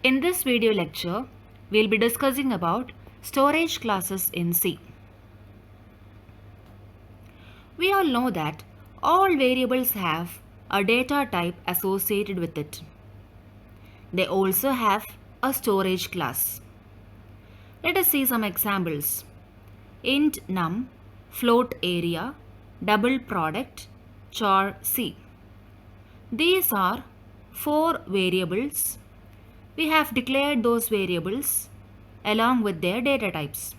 In this video lecture, we'll be discussing about storage classes in C. We all know that all variables have a data type associated with it. They also have a storage class. Let us see some examples. Int num, float area, double product, char C. These are 4 variables. We have declared those variables along with their data types.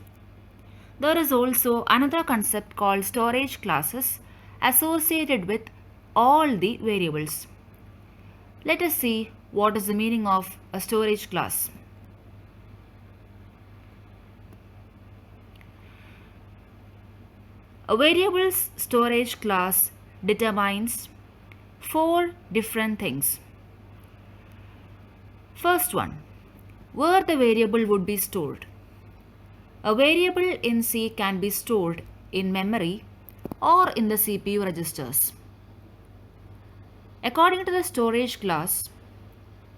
There is also another concept called storage classes associated with all the variables. Let us see what is the meaning of a storage class. A variable's storage class determines 4 different things. First one, where the variable would be stored. A variable in C can be stored in memory or in the CPU registers. According to the storage class,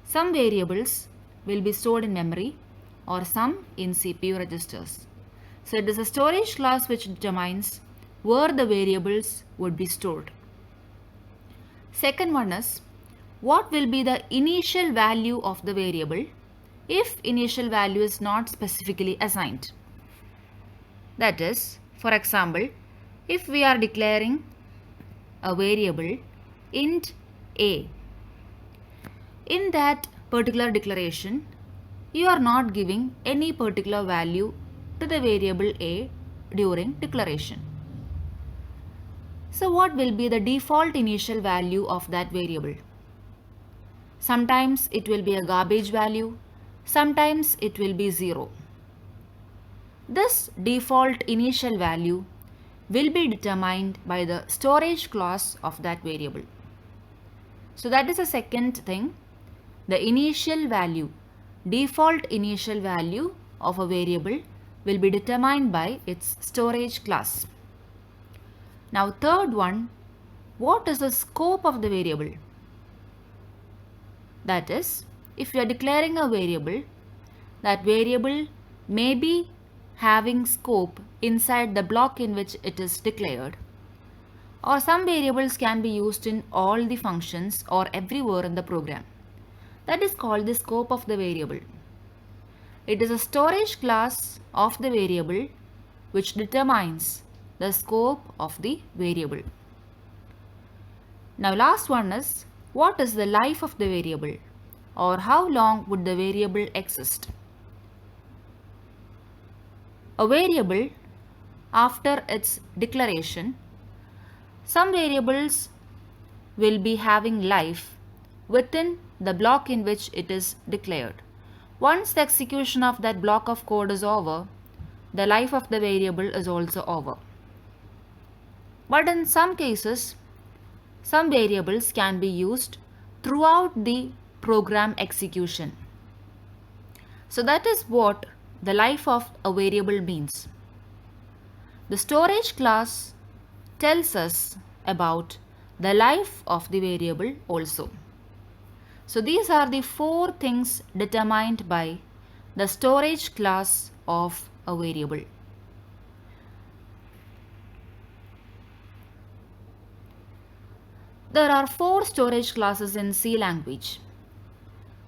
some variables will be stored in memory or some in CPU registers. So it is a storage class which determines where the variables would be stored. Second one is, what will be the initial value of the variable if initial value is not specifically assigned. That is, for example, if we are declaring a variable int a, in that particular declaration, you are not giving any particular value to the variable a during declaration. So what will be the default initial value of that variable? Sometimes it will be a garbage value, sometimes it will be 0. This default initial value will be determined by the storage class of that variable. So that is the second thing. The initial value, default initial value of a variable will be determined by its storage class. Now third one, what is the scope of the variable? That is, if you are declaring a variable, that variable may be having scope inside the block in which it is declared, or some variables can be used in all the functions or everywhere in the program. That is called the scope of the variable. It is a storage class of the variable which determines the scope of the variable. Now last one is, what is the life of the variable, or how long would the variable exist? A variable, after its declaration, some variables will be having life within the block in which it is declared. Once the execution of that block of code is over, the life of the variable is also over. But in some cases, some variables can be used throughout the program execution. So that is what the life of a variable means. The storage class tells us about the life of the variable also. So these are the 4 things determined by the storage class of a variable. There are 4 storage classes in C language.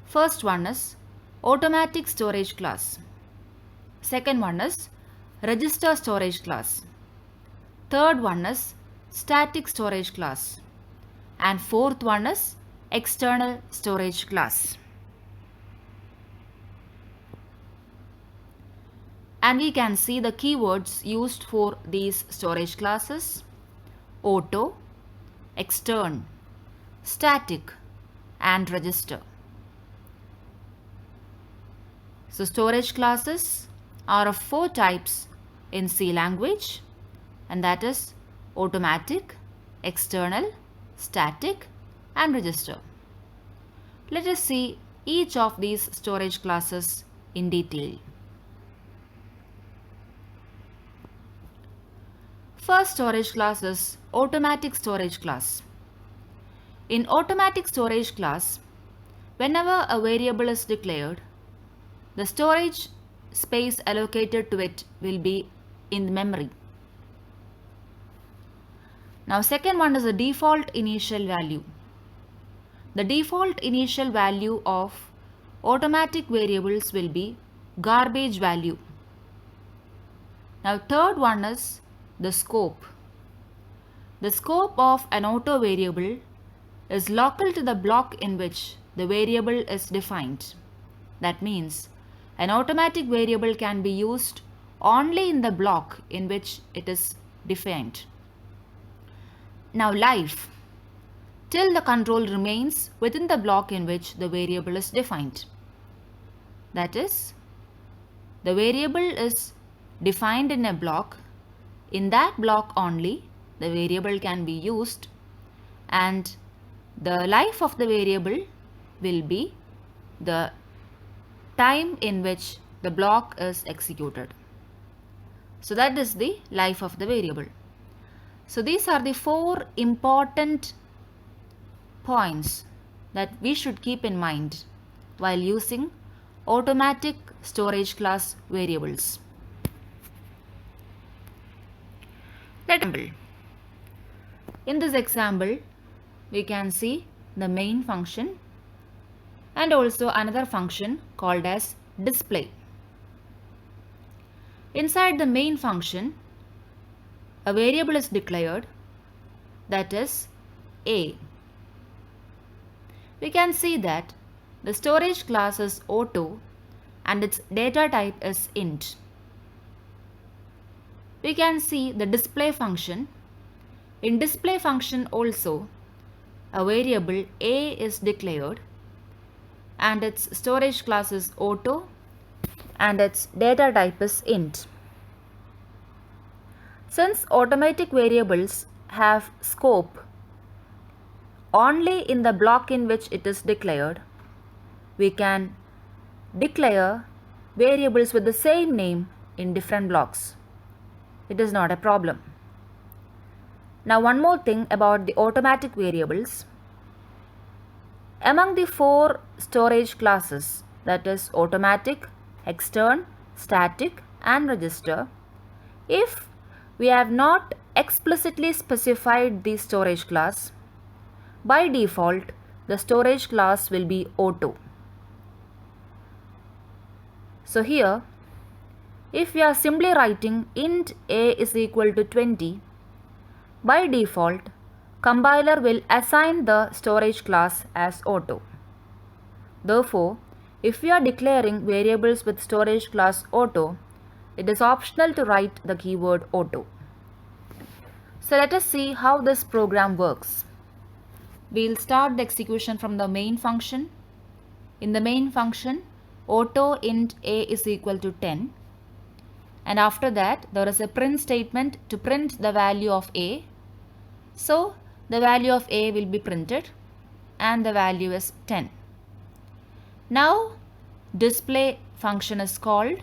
First one is automatic storage class. Second one is register storage class. Third one is static storage class. And fourth one is external storage class. And we can see the keywords used for these storage classes: auto, extern, static, and register. So storage classes are of 4 types in C language, and that is automatic, external, static, and register. Let us see each of these storage classes in detail. First storage class is automatic storage class. In automatic storage class, whenever a variable is declared, the storage space allocated to it will be in the memory. Now second one is the default initial value. The default initial value of automatic variables will be garbage value. Now third one is the scope. The scope of an auto variable is local to the block in which the variable is defined. That means an automatic variable can be used only in the block in which it is defined. Now life, till the control remains within the block in which the variable is defined. That is, the variable is defined in a block. In that block only, the variable can be used, and the life of the variable will be the time in which the block is executed. So that is the life of the variable. So these are the 4 important points that we should keep in mind while using automatic storage class variables. In this example, we can see the main function and also another function called as display. Inside the main function, a variable is declared, that is A. We can see that the storage class is auto and its data type is int. We can see the display function. In display function also, a variable A is declared and its storage class is auto and its data type is int. Since automatic variables have scope only in the block in which it is declared, we can declare variables with the same name in different blocks. It is not a problem. Now one more thing about the automatic variables. Among the 4 storage classes, that is automatic, extern, static and register, if we have not explicitly specified the storage class, by default the storage class will be auto. So here, if we are simply writing int a is equal to 20, by default compiler will assign the storage class as auto. Therefore, if we are declaring variables with storage class auto, it is optional to write the keyword auto. So let us see how this program works. We will start the execution from the main function. In the main function, auto int a is equal to 10, and after that there is a print statement to print the value of a. So the value of a will be printed and the value is 10. Now display function is called.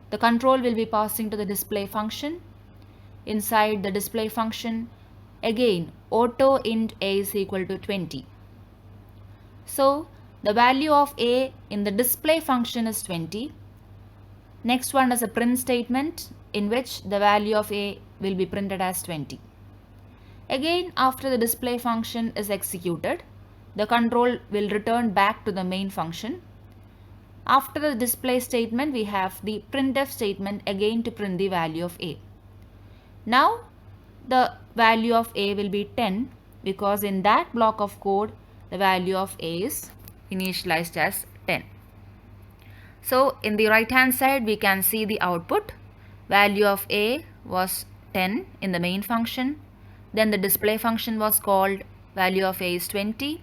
The control will be passing to the display function. Inside the display function, again auto int a is equal to 20. So the value of a in the display function is 20. Next one is a print statement in which the value of a will be printed as 20. Again, after the display function is executed, the control will return back to the main function. After the display statement, we have the printf statement again to print the value of a. Now the value of a will be 10 because in that block of code the value of a is initialized as 10. So in the right hand side we can see the output. Value of a was 10 in the main function. Then the display function was called, value of a is 20.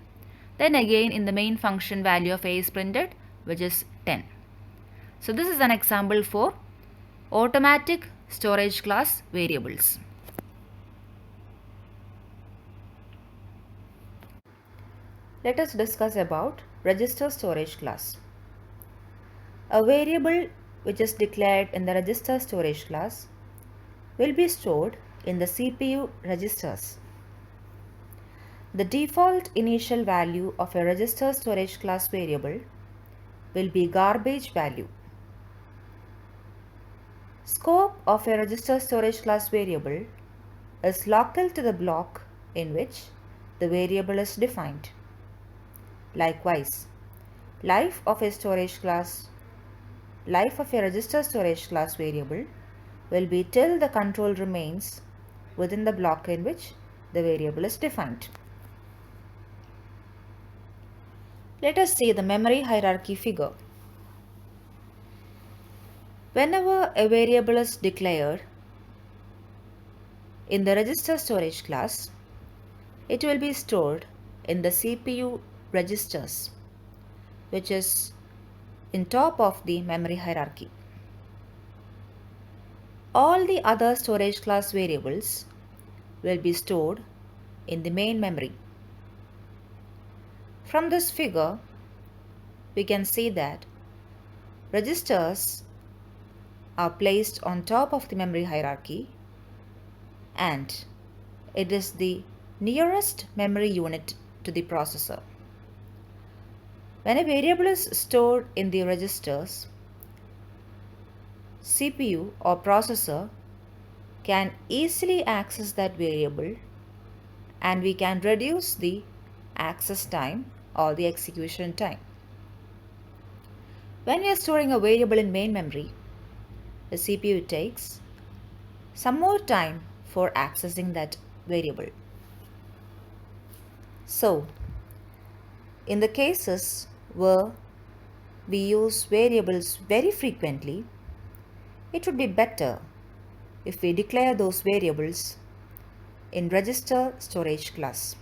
Then again in the main function value of a is printed, which is 10. So this is an example for automatic storage class variables. Let us discuss about register storage class. A variable which is declared in the register storage class will be stored in the CPU registers. The default initial value of a register storage class variable will be garbage value. Scope of a register storage class variable is local to the block in which the variable is defined. Likewise, life of a register storage class variable will be till the control remains within the block in which the variable is defined. Let us see the memory hierarchy figure. Whenever a variable is declared in the register storage class, it will be stored in the CPU registers, which is in top of the memory hierarchy. All the other storage class variables will be stored in the main memory. From this figure, we can see that registers are placed on top of the memory hierarchy, and it is the nearest memory unit to the processor. When a variable is stored in the registers, CPU or processor can easily access that variable, and we can reduce the access time or the execution time. When we are storing a variable in main memory, the CPU takes some more time for accessing that variable. So, in the cases where we use variables very frequently, it would be better if we declare those variables in register storage class.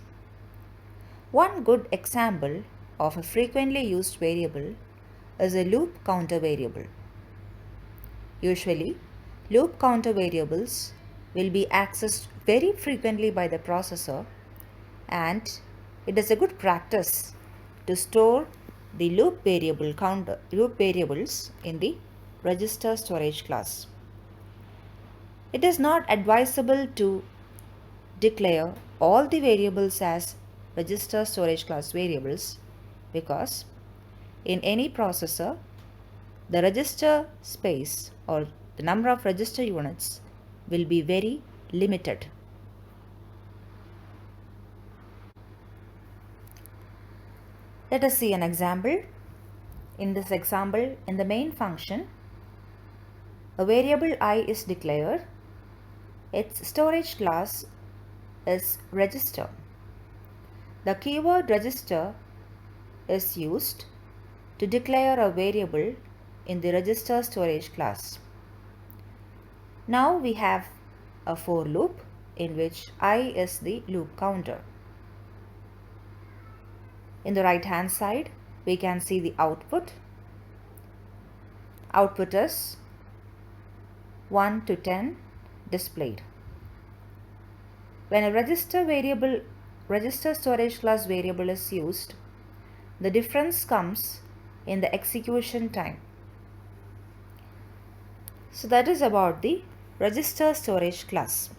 One good example of a frequently used variable is a loop counter variable. Usually, loop counter variables will be accessed very frequently by the processor, and it is a good practice to store the loop variables in the register storage class. It is not advisable to declare all the variables as register storage class variables, because in any processor, the register space or the number of register units will be very limited. Let us see an example. In this example, in the main function, a variable I is declared. Its storage class is register. The keyword register is used to declare a variable in the register storage class. Now we have a for loop in which I is the loop counter. In the right hand side, we can see the output. Output is 1 to 10 displayed. When a register storage class variable is used, the difference comes in the execution time. So that is about the register storage class.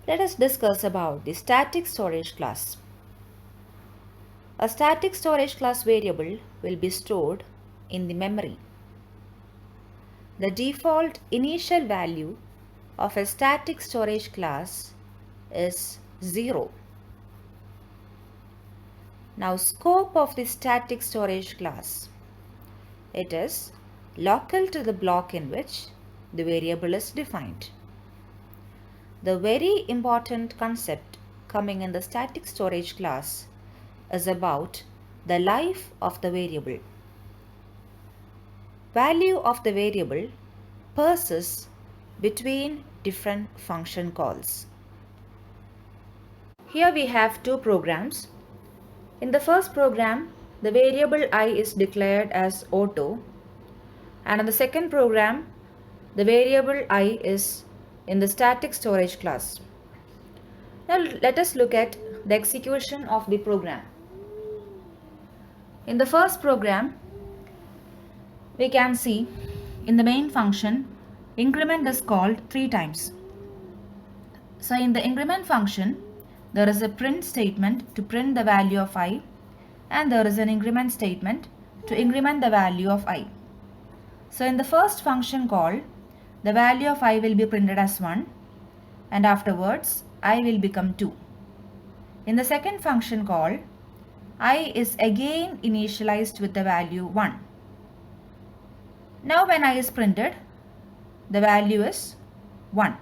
Let us discuss about the static storage class. A static storage class variable will be stored in the memory. The default initial value of a static storage class is 0. Now, scope of the static storage class. It is local to the block in which the variable is defined. The very important concept coming in the static storage class is about the life of the variable. Value of the variable persists between different function calls. Here we have two programs. In the first program, the variable I is declared as auto, and in the second program, the variable I is in the static storage class. Now let us look at the execution of the program. In the first program, we can see in the main function, increment is called 3 times. So in the increment function, there is a print statement to print the value of I, and there is an increment statement to increment the value of I. So in the first function call, the value of I will be printed as 1 and afterwards I will become 2. In the second function call, I is again initialized with the value 1. Now when I is printed, the value is 1.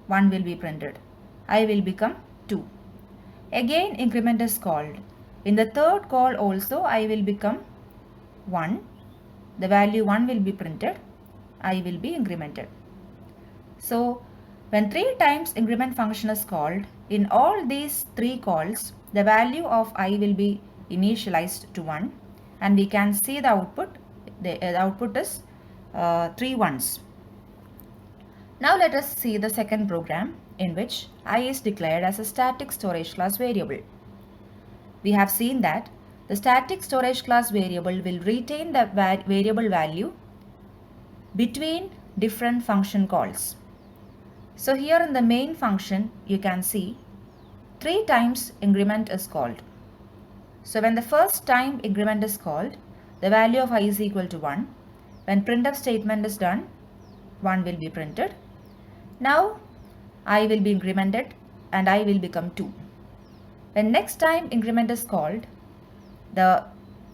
1 will be printed. I will become 2. Again increment is called. In the third call also I will become 1. The value 1 will be printed. I will be incremented. So when 3 times increment function is called, in all these 3 calls, the value of I will be initialized to 1 and we can see the output. The output is 3 ones. Now let us see the second program in which I is declared as a static storage class variable. We have seen that the static storage class variable will retain the variable value between different function calls. So here in the main function you can see 3 times increment is called. So when the first time increment is called, the value of I is equal to 1. When printf statement is done, 1 will be printed. Now I will be incremented and I will become 2. When next time increment is called, the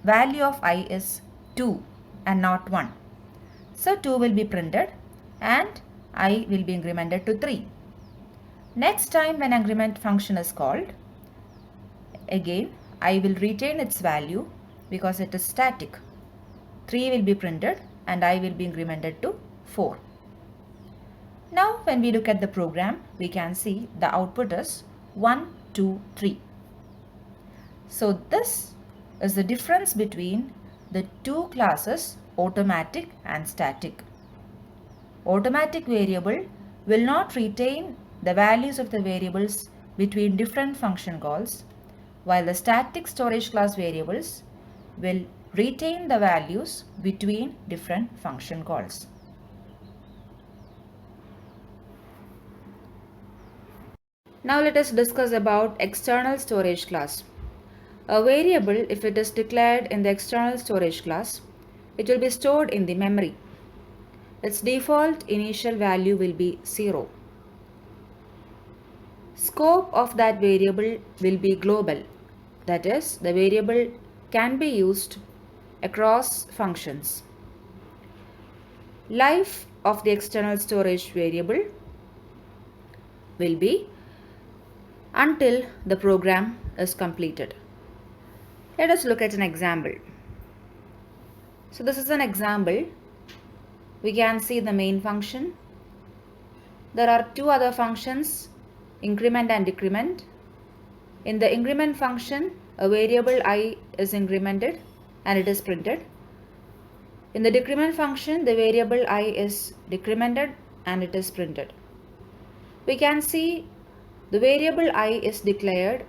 value of I is 2 and not 1. So 2 will be printed and I will be incremented to 3. Next time when increment function is called, again I will retain its value because it is static. 3 will be printed and I will be incremented to 4. Now when we look at the program, we can see the output is 1, 2, 3. So this is the difference between the two classes automatic and static. Automatic variable will not retain the values of the variables between different function calls, while the static storage class variables will retain the values between different function calls. Now let us discuss about external storage class. A variable, if it is declared in the external storage class, it will be stored in the memory. Its default initial value will be 0. Scope of that variable will be global. That is, the variable can be used across functions. Life of the external storage variable will be until the program is completed. Let us look at an example. So this is an example. We can see the main function. There are two other functions, increment and decrement. In the increment function, a variable I is incremented and it is printed. In the decrement function, the variable I is decremented and it is printed. We can see the variable I is declared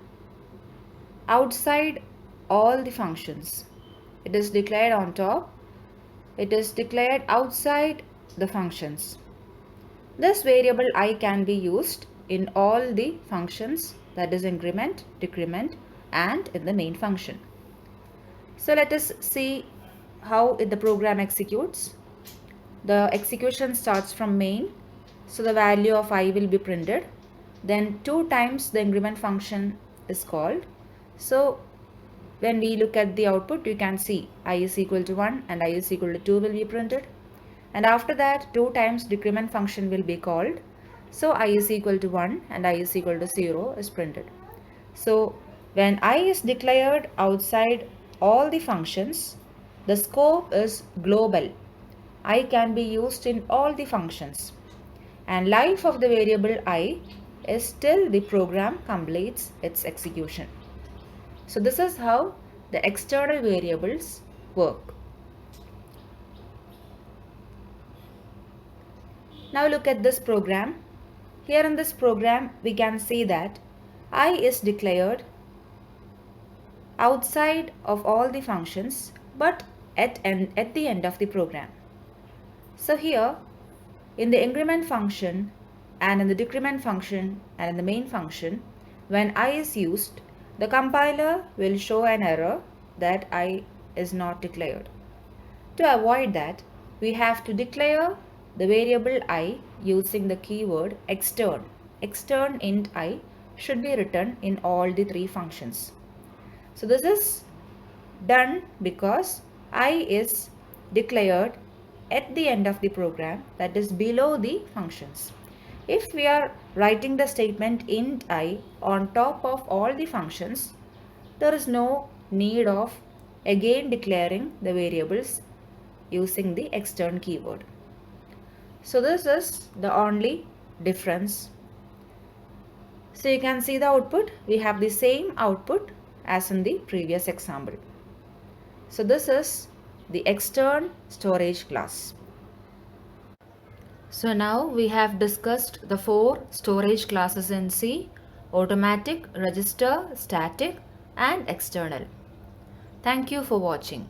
outside all the functions. It is declared on top. It is declared outside the functions. This variable I can be used in all the functions, that is increment, decrement, and in the main function. So let us see how the program executes. The execution starts from main. So the value of I will be printed. Then 2 times the increment function is called. So when we look at the output, you can see I is equal to 1 and I is equal to 2 will be printed. And after that, 2 times decrement function will be called. So I is equal to 1 and I is equal to 0 is printed. So when I is declared outside all the functions, the scope is global. I can be used in all the functions. And life of the variable I is till the program completes its execution. So this is how the external variables work. Now look at this program. Here in this program, we can see that I is declared outside of all the functions, but at the end of the program. So here, in the increment function and in the decrement function and in the main function, when I is used, the compiler will show an error that I is not declared. To avoid that, we have to declare the variable I using the keyword extern. Extern int I should be written in all the three functions. So this is done because I is declared at the end of the program, that is below the functions. If we are writing the statement int I on top of all the functions, there is no need of again declaring the variables using the extern keyword. So this is the only difference. So you can see the output. We have the same output as in the previous example. So this is the extern storage class. So now we have discussed the four storage classes in C: automatic, register, static, and external. Thank you for watching.